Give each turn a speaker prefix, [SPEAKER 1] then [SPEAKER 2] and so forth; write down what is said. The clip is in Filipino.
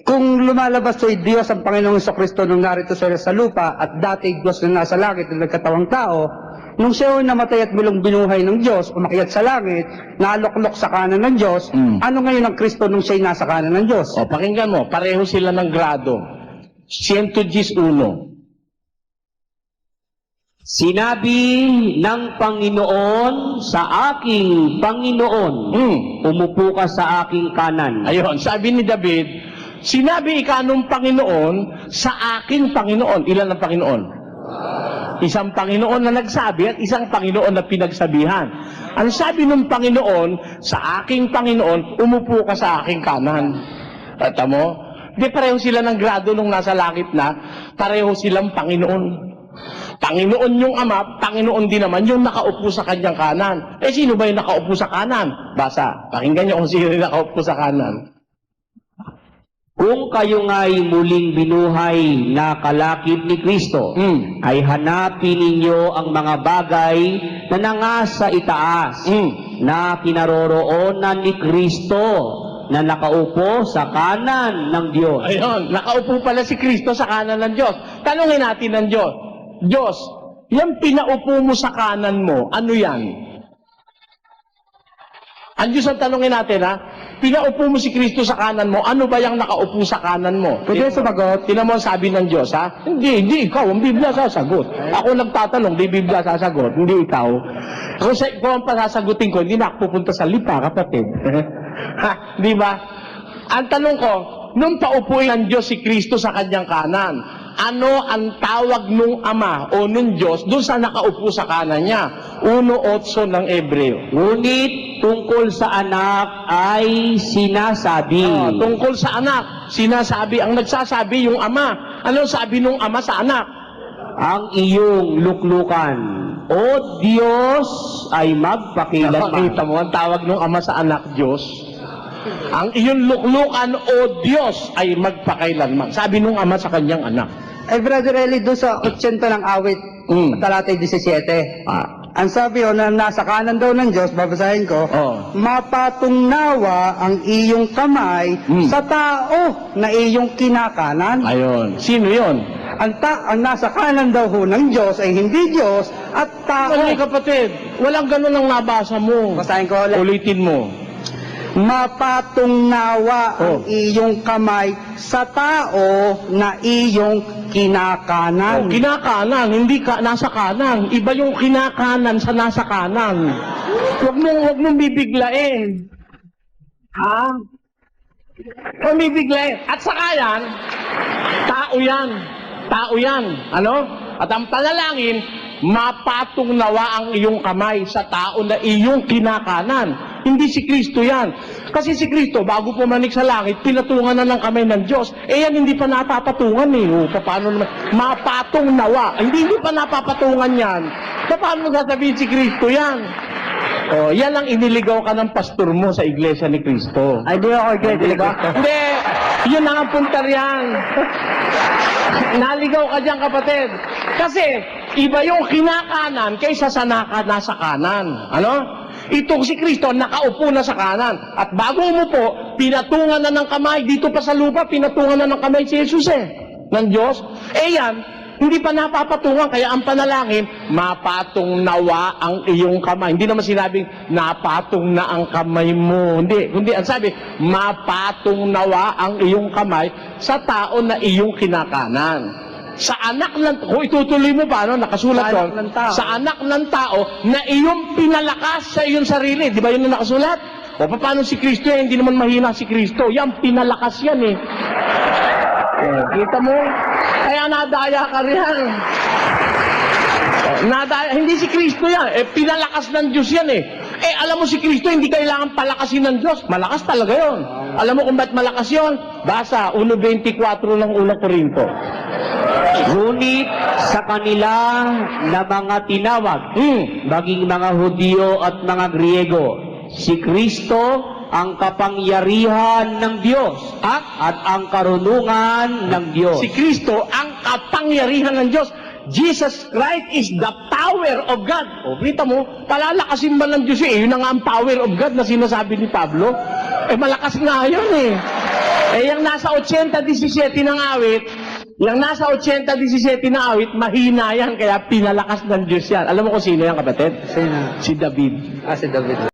[SPEAKER 1] Kung lumalabas ay Diyos ang Panginoong Jesucristo nung narito sa lupa at dati Diyos na nasa langit na nagkatawang tao, nung siya namatay at bilong binuhay ng Diyos, umakyat sa langit, naluklok sa kanan ng Diyos, ano ngayon ang Kristo nung siya'y nasa kanan ng Diyos?
[SPEAKER 2] O, pakinggan mo, pareho sila ng grado. 111.
[SPEAKER 3] Sinabi ng Panginoon sa aking Panginoon, umupo ka sa aking kanan.
[SPEAKER 2] Ayun, sabi ni David, sinabi ika nung Panginoon sa aking Panginoon. Ilan ang Panginoon? Isang Panginoon na nagsabi at isang Panginoon na pinagsabihan. Ang sabi ng Panginoon, sa aking Panginoon, umupo ka sa aking kanan. Tata mo? Di pareho sila ng grado nung nasa langit na, pareho silang Panginoon. Panginoon yung Ama, Panginoon din naman yung nakaupo sa kanyang kanan. Eh, sino ba yung nakaupo sa kanan? Basa, pakinggan niyo kung sino yung nakaupo sa kanan.
[SPEAKER 3] Kung kayo nga'y muling binuhay na kalakip ni Kristo, ay hanapin ninyo ang mga bagay na nangasa itaas, na kinaroroonan ni Kristo, na nakaupo sa kanan ng Diyos.
[SPEAKER 2] Ayun, nakaupo pala si Kristo sa kanan ng Diyos. Tanungin natin ng Diyos, Diyos, yung pinaupo mo sa kanan mo, ano yan? Ang Diyos ang tanungin natin, ha? Pinaupo mo si Kristo sa kanan mo, ano ba yung nakaupo sa kanan mo?
[SPEAKER 1] Pwede sumagot?
[SPEAKER 2] Tinan mo ang sabi ng Diyos, ha? Hindi ikaw, ang Biblia sasagot. Ako nagtatanong, di Biblia sasagot, hindi ikaw. Kung ang pasasagutin ko, hindi na ako pupunta sa lipa, kapatid. Ha? Di ba? Ang tanong ko, nung paupo ng Diyos si Kristo sa kanyang kanan, ano ang tawag nung Ama o nung Diyos doon sa nakaupo sa kanan niya? 1:8 ng Ebreo.
[SPEAKER 3] Ngunit tungkol sa anak ay sinasabi.
[SPEAKER 2] Tungkol sa anak, sinasabi, ang nagsasabi yung Ama. Ano sabi nung Ama sa anak?
[SPEAKER 3] Ang iyong luklukan, O Diyos, ay magpakilanman.
[SPEAKER 2] Nakita mo, ang tawag nung Ama sa anak, Diyos. Ang iyong luklukan, O Diyos, ay magpakailanman. Sabi nung Ama sa kanyang anak.
[SPEAKER 1] Ay, Brother Eli, doon sa 80 ng awit, talatay 17. Ang sabi na nasa kanan daw ng Diyos, babasahin ko, mapatungnawa ang iyong kamay sa tao na iyong kinakanan.
[SPEAKER 2] Ayun. Sino yon?
[SPEAKER 1] Ang nasa kanan daw ho ng Diyos ay hindi Diyos at tao.
[SPEAKER 2] Ano kapatid? Walang ganun ang nabasa mo.
[SPEAKER 1] Basahin ko ulit.
[SPEAKER 2] Ulitin mo.
[SPEAKER 1] Mapatungnawa ang iyong kamay sa tao na iyong kinakanan.
[SPEAKER 2] Kinakanan, hindi ka nasa kanan. Iba yung kinakanan sa nasa kanan. Huwag mong bibiglain. Ha? Huwag bibiglain. At saka yan, tao yan. Tao yan. Ano? At ang panalangin, mapatungnawa ang iyong kamay sa tao na iyong kinakanan. Hindi si Kristo yan. Kasi si Kristo, bago pumanik sa langit, pinatungan na ng kamay ng Diyos. Eh yan, hindi pa napapatungan eh. O, paano naman? Mapatungnawa. Hindi pa napapatungan yan. Paano mo sasabihin si Kristo yan? O, yan ang iniligaw ka ng pastor mo sa iglesia ni Kristo.
[SPEAKER 1] Ay, di ako
[SPEAKER 2] Diba? Hindi. Yun ang puntar yan. Naligaw ka dyan, kapatid. Kasi, iba yung kinakanan kaysa sa nasa kanan. Ano? Itong si Kristo, nakaupo na sa kanan. At bago umupo, pinatungan na ng kamay. Dito pa sa lupa, pinatungan na ng kamay si Jesus ng Diyos. Eh yan, hindi pa napapatungan. Kaya ang panalangin, mapatong nawa ang iyong kamay. Hindi naman sinabing, napatong na ang kamay mo. Hindi. Kundi ang sabi, mapatong nawa ang iyong kamay sa tao na iyong kinakanan. Sa anak ng, kung itutuloy mo pa, no, nakasulat doon, sa anak ng tao na iyong pinalakas sa iyong sarili. Di ba yun ang nakasulat? O paano si Kristo yan? Hindi naman mahina si Kristo. Yan, pinalakas yan eh. Kita mo? Kaya nadaya ka riyan. Nadaya, hindi si Kristo yan. Eh, pinalakas ng Diyos yan eh. Eh, alam mo si Kristo, hindi kailangan palakasin ng Diyos. Malakas talaga yon. Alam mo kung ba't malakas yon? Basa, 1:24 ng unang Korinto.
[SPEAKER 3] Ngunit sa kanila na mga tinawag, maging mga Hudyo at mga Griego, si Kristo ang kapangyarihan ng Diyos at ang karunungan ng Diyos.
[SPEAKER 2] Si Kristo ang kapangyarihan ng Diyos. Jesus Christ is the power of God. O, kita mo, palalakasin ba ng Diyos eh? Yun na nga ang power of God na sinasabi ni Pablo. Eh, malakas nga yun eh. Eh, yung nasa 80-17 ng awit, mahina yan, kaya pinalakas ng Diyos yan. Alam mo kung sino yan, kapatid?
[SPEAKER 1] Sino?
[SPEAKER 2] Si David.
[SPEAKER 1] Si David.